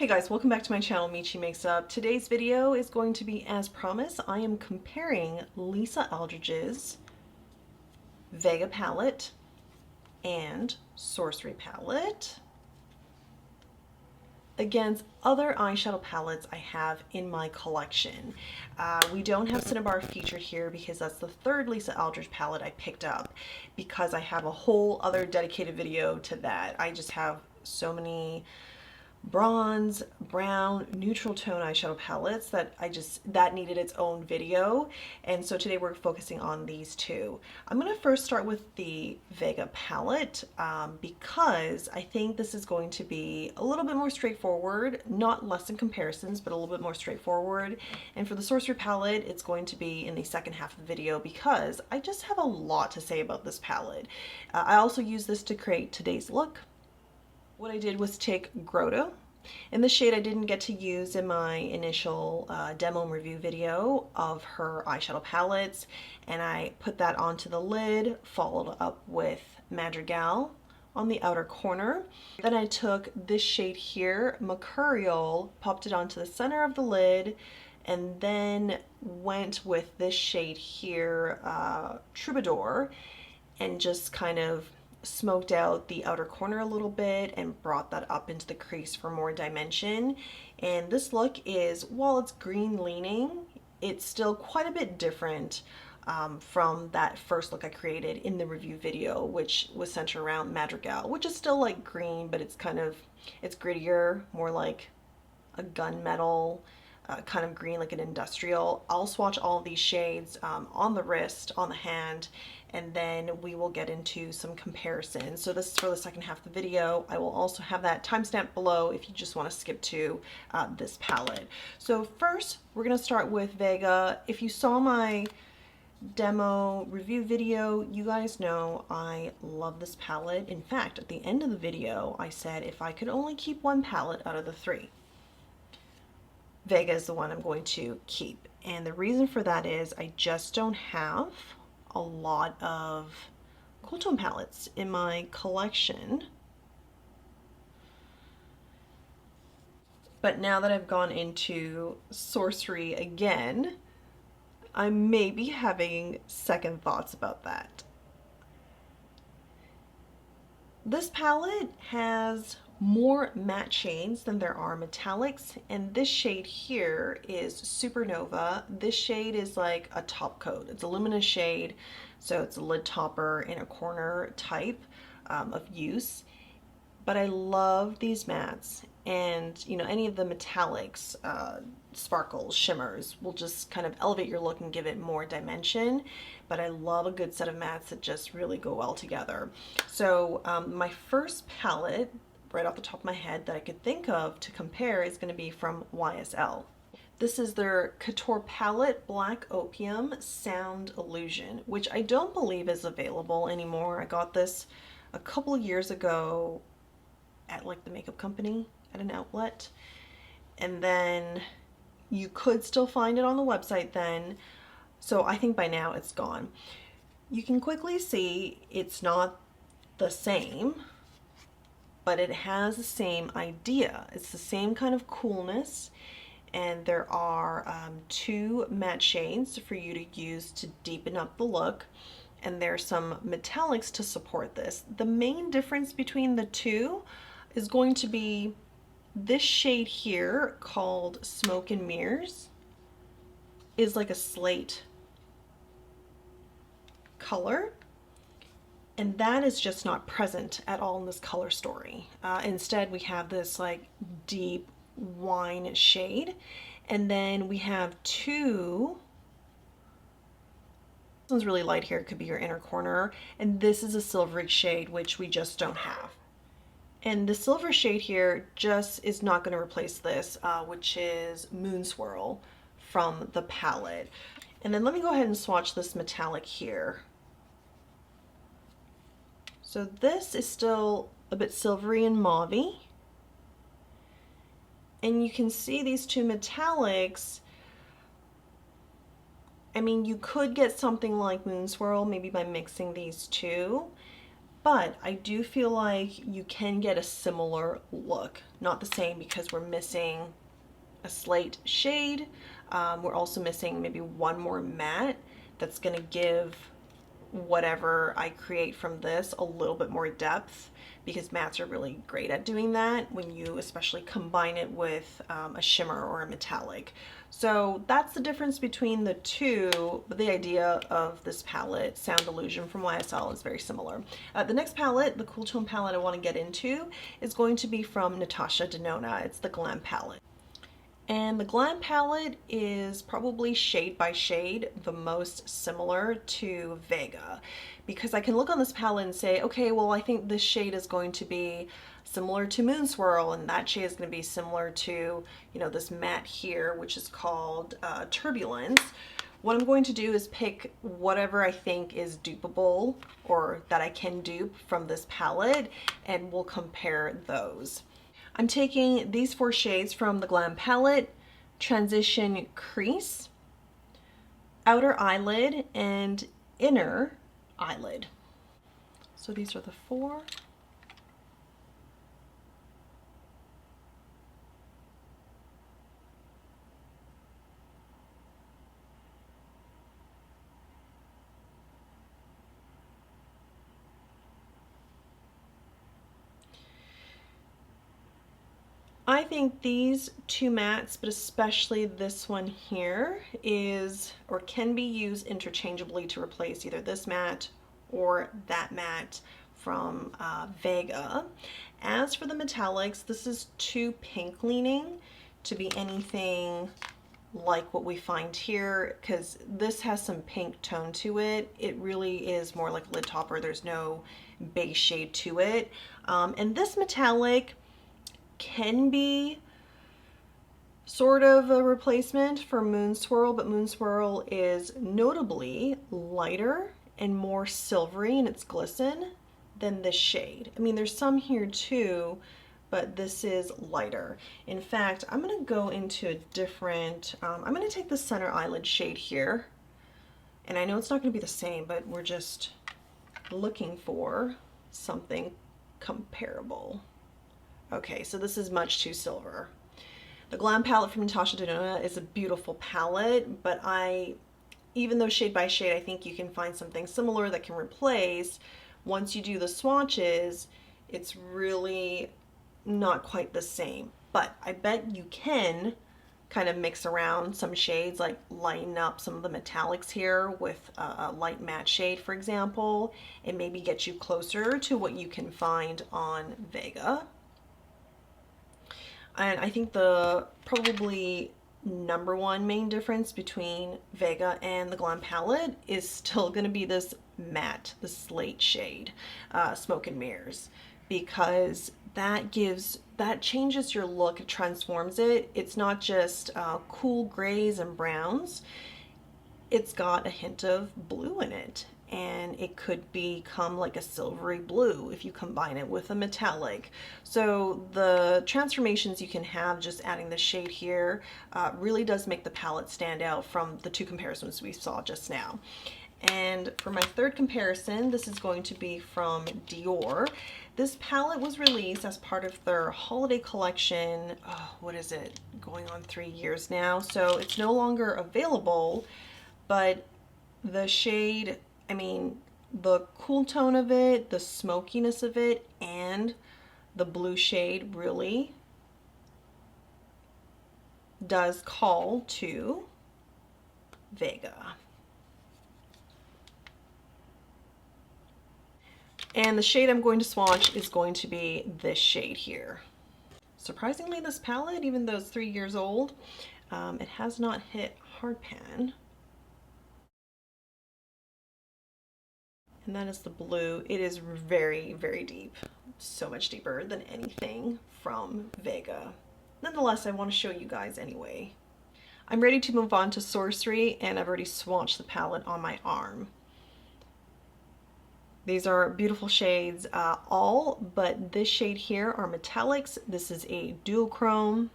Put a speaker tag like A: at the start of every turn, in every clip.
A: Hey guys, welcome back to my channel, Michi Makes Up. Today's video is going to be, as promised, I am comparing Lisa Eldridge's Vega palette and Sorcery palette against other eyeshadow palettes I have in my collection. We don't have Cinnabar featured here because that's the third Lisa Eldridge palette I picked up, because I have a whole other dedicated video to that. I just have so many bronze, brown, neutral tone eyeshadow palettes that needed its own video, and so today we're focusing on these two. I'm going to first start with the Vega palette because I think this is going to be a little bit more straightforward, not less in comparisons, but a little bit more straightforward. And for the Sorcery palette, it's going to be in the second half of the video because I just have a lot to say about this palette. I also use this to create today's look. What I did was take Grotto, and the shade I didn't get to use in my initial demo and review video of her eyeshadow palettes, and I put that onto the lid, followed up with Madrigal on the outer corner. Then I took this shade here, Mercurial, popped it onto the center of the lid, and then went with this shade here, Troubadour, and just kind of smoked out the outer corner a little bit and brought that up into the crease for more dimension. And this look is, while it's green leaning, it's still quite a bit different from that first look I created in the review video, which was centered around Madrigal, which is still like green, but it's grittier, more like a gunmetal kind of green, like an industrial. I'll swatch all of these shades on the wrist, on the hand, and then we will get into some comparisons. So this is for the second half of the video. I will also have that timestamp below if you just want to skip to this palette. So first, we're going to start with Vega. If you saw my demo review video, you guys know I love this palette. In fact, at the end of the video, I said if I could only keep one palette out of the three, Vega is the one I'm going to keep. And the reason for that is I just don't have a lot of cool tone palettes in my collection. But now that I've gone into Sorcery again, I may be having second thoughts about that. This palette has more matte shades than there are metallics, and this shade here is Supernova. This shade is like a top coat. It's a luminous shade, so it's a lid topper in a corner type of use. But I love these mattes, and you know, any of the metallics, sparkles, shimmers will just kind of elevate your look and give it more dimension. But I love a good set of mattes that just really go well together. So my first palette right off the top of my head that I could think of to compare is going to be from YSL. This is their Couture palette, Black Opium Sound Illusion, which I don't believe is available anymore. I got this a couple of years ago at like the makeup company at an outlet, and then you could still find it on the website then, so I think by now it's gone. You can quickly see it's not the same, but it has the same idea. It's the same kind of coolness, and there are two matte shades for you to use to deepen up the look, and there's some metallics to support this. The main difference between the two is going to be this shade here called Smoke and Mirrors is like a slate color, and that is just not present at all in this color story. Instead, we have this like deep wine shade, and then we have two. This one's really light here, it could be your inner corner, and this is a silvery shade, which we just don't have. And the silver shade here just is not going to replace this, which is Moon Swirl from the palette. And then let me go ahead and swatch this metallic here. So this is still a bit silvery and mauvey. And you can see these two metallics. I mean, you could get something like Moon Swirl maybe by mixing these two, but I do feel like you can get a similar look. Not the same because we're missing a slate shade. We're also missing maybe one more matte that's gonna give whatever I create from this a little bit more depth, because mattes are really great at doing that when you especially combine it with a shimmer or a metallic. So that's the difference between the two, but the idea of this palette, Sound Illusion from YSL, is very similar. The next palette, the cool tone palette I want to get into, is going to be from Natasha Denona. It's the Glam palette. And the Glam palette is probably shade by shade the most similar to Vega, because I can look on this palette and say, okay, well, I think this shade is going to be similar to Moon Swirl, and that shade is going to be similar to, you know, this matte here, which is called Turbulence. What I'm going to do is pick whatever I think is dupeable or that I can dupe from this palette, and we'll compare those. I'm taking these 4 shades from the Glam palette: Transition Crease, Outer Eyelid, and Inner Eyelid. So these are the 4. I think these 2 mattes, but especially this one here, is or can be used interchangeably to replace either this matte or that matte from Vega. As for the metallics, this is too pink leaning to be anything like what we find here, because this has some pink tone to it. It really is more like a lid topper. There's no base shade to it. And this metallic can be sort of a replacement for Moon Swirl, but Moon Swirl is notably lighter and more silvery in its glisten than this shade. I mean, there's some here too, but this is lighter. In fact, I'm gonna go into a different, I'm gonna take the center eyelid shade here, and I know it's not gonna be the same, but we're just looking for something comparable. Okay, so this is much too silver. The Glam palette from Natasha Denona is a beautiful palette, but even though shade by shade, I think you can find something similar that can replace. Once you do the swatches, it's really not quite the same. But I bet you can kind of mix around some shades, like lighten up some of the metallics here with a light matte shade, for example, and maybe get you closer to what you can find on Vega. And I think the probably #1 main difference between Vega and the Glam palette is still going to be this matte, the slate shade, Smoke and Mirrors, because that changes your look, it transforms it. It's not just cool grays and browns. It's got a hint of blue in it, and it could become like a silvery blue if you combine it with a metallic. So the transformations you can have just adding the shade here really does make the palette stand out from the 2 comparisons we saw just now. And for my third comparison, this is going to be from Dior. This palette was released as part of their holiday collection. What is it? Going on 3 years now. So it's no longer available, but the shade, I mean, the cool tone of it, the smokiness of it, and the blue shade really does call to Vega. And the shade I'm going to swatch is going to be this shade here. Surprisingly, this palette, even though it's 3 years old, it has not hit hard pan. And that is the blue. It is very, very deep. So much deeper than anything from Vega. Nonetheless, I want to show you guys anyway. I'm ready to move on to Sorcery, and I've already swatched the palette on my arm. These are beautiful shades, all but this shade here are metallics. This is a duochrome.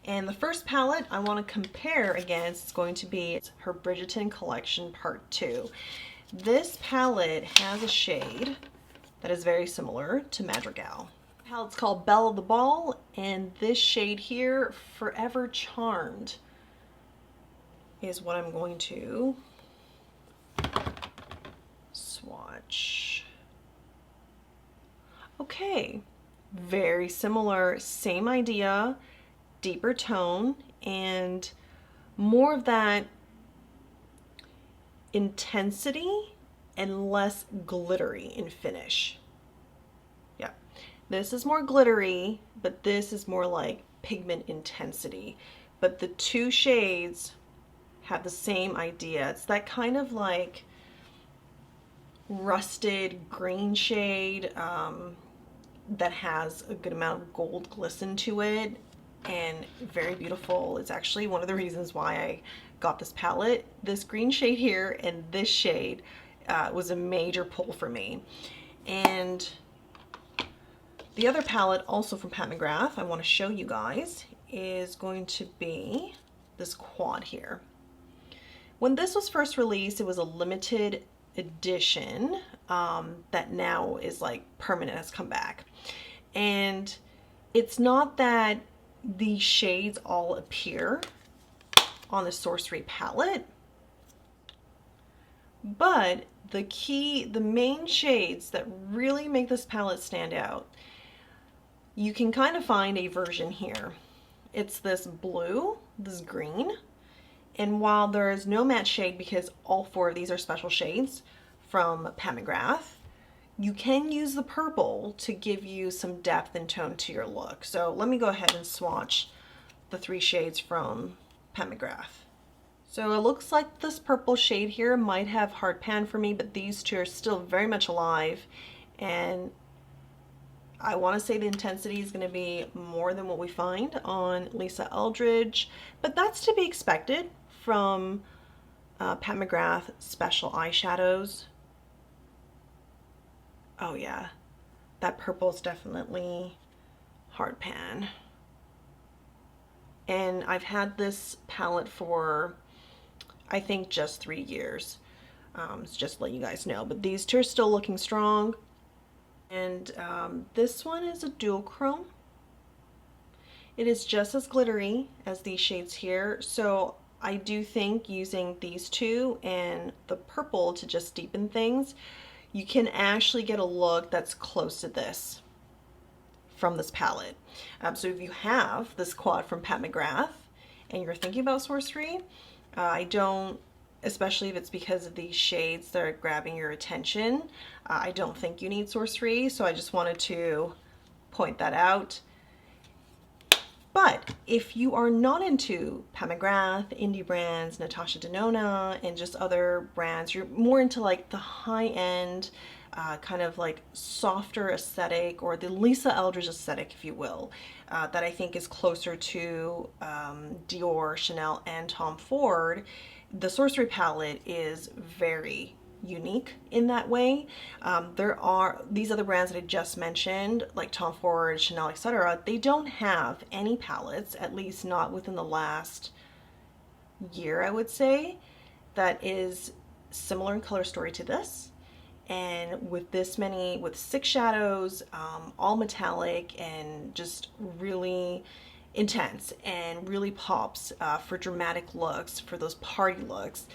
A: And the first palette I want to compare against is going to be her Bridgerton collection part 2. This palette has a shade that is very similar to Madrigal. The palette's called Belle of the Ball, and this shade here, Forever Charmed, is what I'm going to swatch. Okay, very similar, same idea, deeper tone, and more of that intensity and less glittery in finish. Yeah, this is more glittery, but this is more like pigment intensity. But the two shades have the same idea. It's that kind of like rusted green shade that has a good amount of gold glisten to it, and very beautiful. It's actually one of the reasons why I got this palette. This green shade here and this shade was a major pull for me. And the other palette, also from Pat McGrath, I want to show you guys, is going to be this quad here. When this was first released, it was a limited edition that now is like permanent, has come back. And it's not that these shades all appear on the Sorcery palette, but the main shades that really make this palette stand out, you can kind of find a version here. It's this blue, this green, and while there is no matte shade because all four of these are special shades from Pat McGrath, you can use the purple to give you some depth and tone to your look. So let me go ahead and swatch the three shades from Pat McGrath. So it looks like this purple shade here might have hard pan for me, but these two are still very much alive. And I want to say the intensity is going to be more than what we find on Lisa Eldridge, but that's to be expected from Pat McGrath special eyeshadows. Oh yeah, that purple is definitely hard pan. And I've had this palette for, I think, just 3 years. Just to let you guys know, but these two are still looking strong. And this one is a dual chrome. It is just as glittery as these shades here, so I do think using these two and the purple to just deepen things, you can actually get a look that's close to this from this palette. So if you have this quad from Pat McGrath and you're thinking about Sorcery, I don't, especially if it's because of these shades that are grabbing your attention, I don't think you need Sorcery, so I just wanted to point that out. But if you are not into Pat McGrath, indie brands, Natasha Denona, and just other brands, you're more into like the high-end, kind of like softer aesthetic, or the Lisa Eldridge aesthetic, if you will, that I think is closer to Dior, Chanel, and Tom Ford, the Sorcery palette is very unique in that way. There are these other brands that I just mentioned, like Tom Ford, Chanel, etc. They don't have any palettes, at least not within the last year, I would say, that is similar in color story to this. And with this many, with 6 shadows, all metallic and just really intense and really pops for dramatic looks, for those party looks,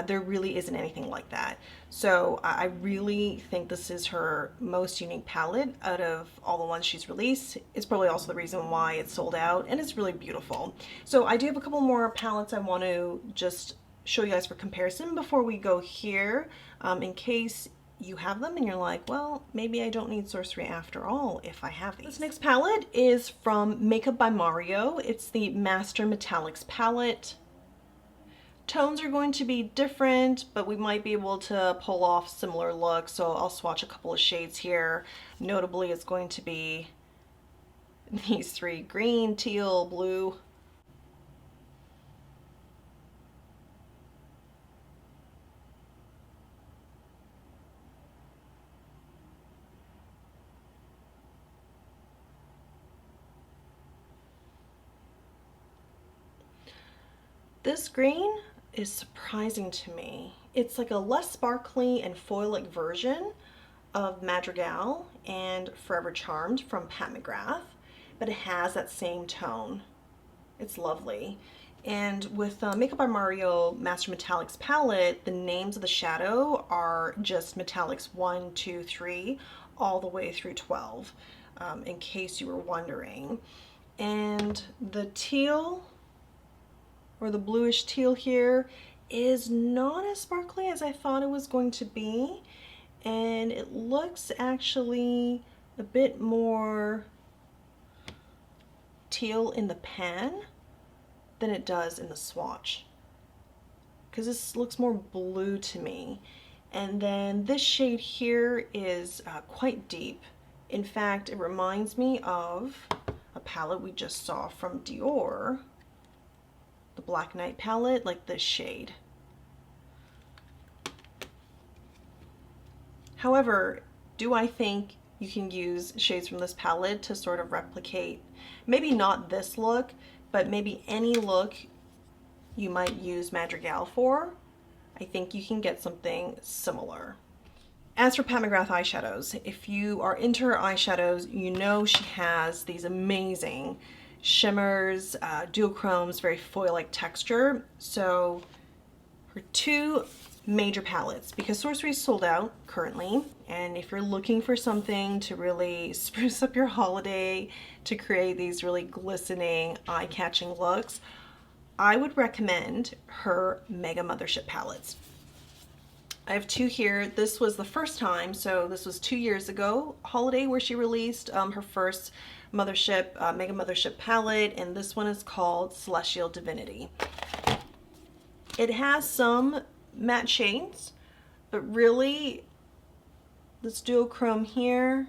A: there really isn't anything like that. So I really think this is her most unique palette out of all the ones she's released. It's probably also the reason why it's sold out, and it's really beautiful. So I do have a couple more palettes I want to just show you guys for comparison before we go here, in case you have them and you're like, well, maybe I don't need Sorcery after all if I have these. This next palette is from Makeup by Mario. It's the Master Metallics palette. Tones are going to be different, but we might be able to pull off similar looks, so I'll swatch a couple of shades here. Notably, it's going to be these 3: green, teal, blue. This green is surprising to me. It's like a less sparkly and foil-like version of Madrigal and Forever Charmed from Pat McGrath, but it has that same tone. It's lovely. And with Makeup by Mario Master Metallics palette, the names of the shadow are just Metallics 1, 2, 3, all the way through 12, in case you were wondering. And the teal, or the bluish teal here, is not as sparkly as I thought it was going to be. And it looks actually a bit more teal in the pan than it does in the swatch, because this looks more blue to me. And then this shade here is quite deep. In fact, it reminds me of a palette we just saw from Dior, the Black Knight palette, like this shade. However, do I think you can use shades from this palette to sort of replicate, maybe not this look, but maybe any look you might use Madrigal for? I think you can get something similar. As for Pat McGrath eyeshadows, if you are into her eyeshadows, you know she has these amazing shimmers, duochromes, very foil-like texture. So her two major palettes, because Sorcery is sold out currently, and if you're looking for something to really spruce up your holiday, to create these really glistening, eye-catching looks, I would recommend her Mega Mothership palettes. I have two here. This was the first time, so this was 2 years ago, holiday, where she released her first Mothership, Mega Mothership palette, and this one is called Celestial Divinity. It has some matte shades, but really this duochrome here,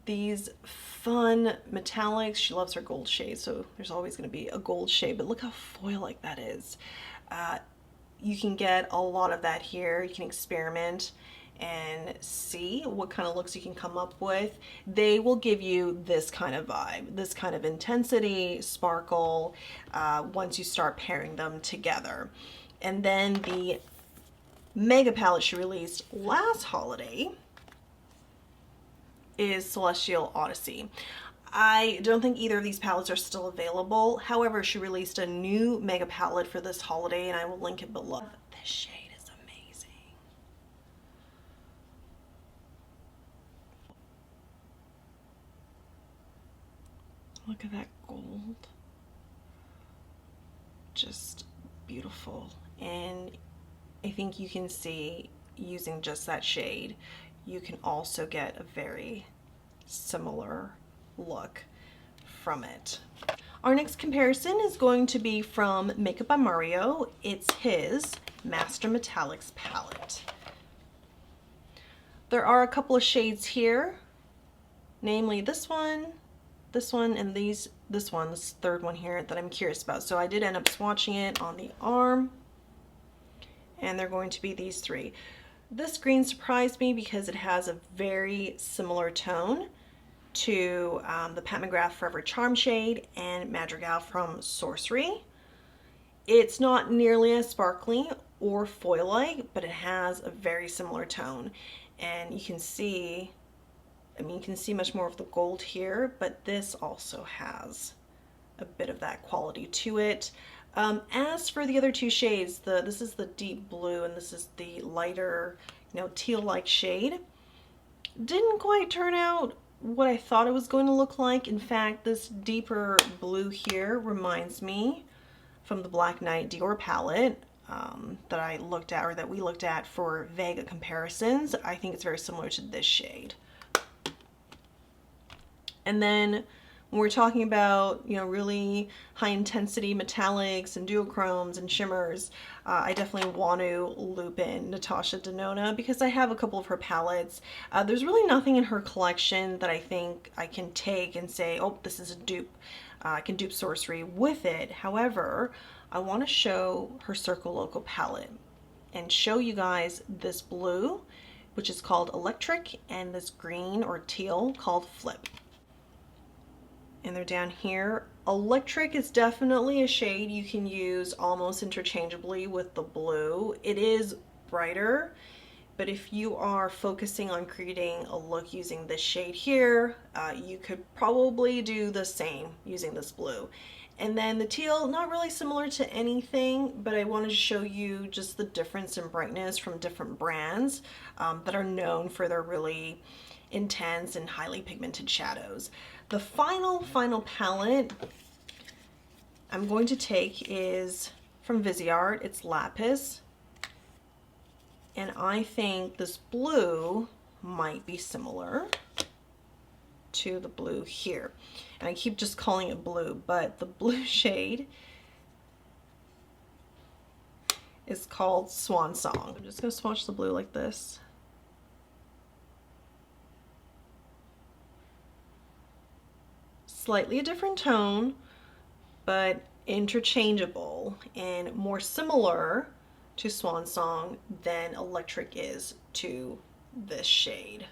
A: these fun metallics. She loves her gold shade, so there's always going to be a gold shade, but look how foil-like that is. You can get a lot of that here. You can experiment and see what kind of looks you can come up with. They will give you this kind of vibe, this kind of intensity, sparkle, once you start pairing them together. And then the mega palette she released last holiday is Celestial Odyssey. I don't think either of these palettes are still available. However, she released a new mega palette for this holiday, and I will link it below. This shade is amazing. Look at that gold. Just beautiful. And I think you can see, using just that shade, you can also get a very similar look from it. Our next comparison is going to be from Makeup by Mario. It's his Master Metallics palette. There are a couple of shades here, namely this one, and this third one here that I'm curious about. So I did end up swatching it on the arm, and they're going to be these three. This green surprised me because it has a very similar tone to the Pat McGrath Forever Charm shade and Madrigal from Sorcery. It's not nearly as sparkly or foil-like, but it has a very similar tone. And you can see, I mean, you can see much more of the gold here, but this also has a bit of that quality to it. As for the other two shades, this is the deep blue and this is the lighter, teal-like shade. Didn't quite turn out what I thought it was going to look like. In fact, this deeper blue here reminds me from the Black Knight Dior palette that I looked at, or that we looked at for Vega comparisons. I think it's very similar to this shade. And then when we're talking about, really high intensity metallics and duochromes and shimmers, I definitely want to loop in Natasha Denona because I have a couple of her palettes. There's really nothing in her collection that I think I can take and say, oh, this is a dupe. I can dupe Sorcery with it. However, I want to show her Circle Loco palette and show you guys this blue, which is called Electric, and this green or teal called Flip. and they're down here. Electric is definitely a shade you can use almost interchangeably with the blue. It is brighter, but if you are focusing on creating a look using this shade here, you could probably do the same using this blue. And then the teal, not really similar to anything, but I wanted to show you just the difference in brightness from different brands that are known for their really intense and highly pigmented shadows. The final palette I'm going to take is from Viseart. It's Lapis. And I think this blue might be similar to the blue here. And I keep just calling it blue, but the blue shade is called Swan Song. I'm just going to swatch the blue like this. Slightly a different tone, but interchangeable and more similar to Swan Song than Electric is to this shade.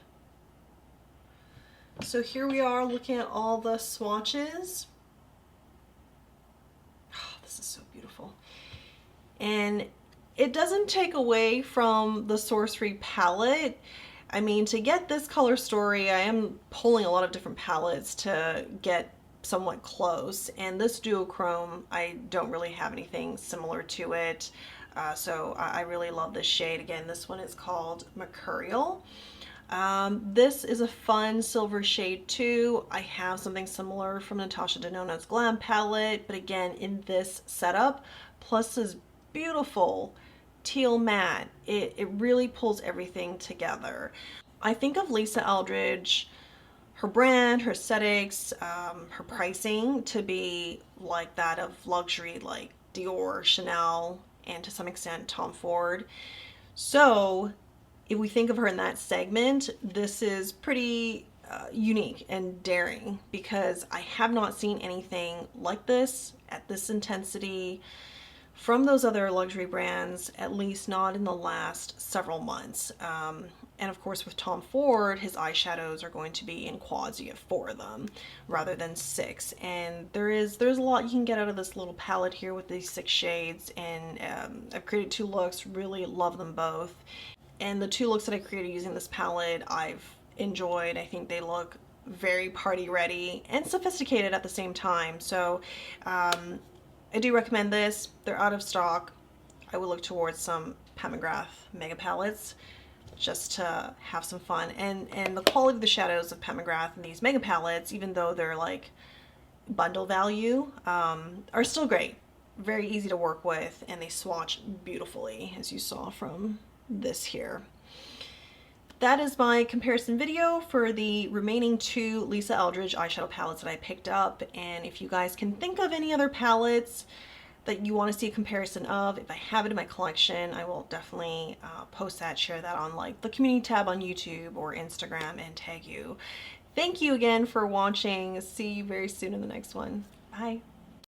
A: So here we are looking at all the swatches. Oh, this is so beautiful. And it doesn't take away from the Sorcery palette. I mean, to get this color story, I am pulling a lot of different palettes to get somewhat close. And this duochrome, I don't really have anything similar to it. So I really love this shade. Again, this one is called Mercurial. This is a fun silver shade too. I have something similar from Natasha Denona's Glam palette, but again, in this setup, plus this beautiful teal matte, it really pulls everything together. I think of Lisa Eldridge, her brand, her aesthetics, her pricing to be like that of luxury like Dior, Chanel, and to some extent Tom Ford. So if we think of her in that segment, this is pretty unique and daring because I have not seen anything like this at this intensity from those other luxury brands, at least not in the last several months. And of course with Tom Ford, his eyeshadows are going to be in quads. You get 4 of them rather than 6. And there's a lot you can get out of this little palette here with these 6 shades. And I've created 2 looks, really love them both. And the 2 looks that I created using this palette, I've enjoyed. I think they look very party ready and sophisticated at the same time. So I do recommend this. They're out of stock. I would look towards some Pat McGrath Mega Palettes just to have some fun. And the quality of the shadows of Pat McGrath and these Mega Palettes, even though they're like bundle value, are still great. Very easy to work with, and they swatch beautifully, as you saw from this here. That is my comparison video for the remaining 2 Lisa Eldridge eyeshadow palettes that I picked up. And if you guys can think of any other palettes that you want to see a comparison of, if I have it in my collection, I will definitely post that, share that on like the community tab on YouTube or Instagram and tag you. Thank you again for watching. See you very soon in the next one. Bye.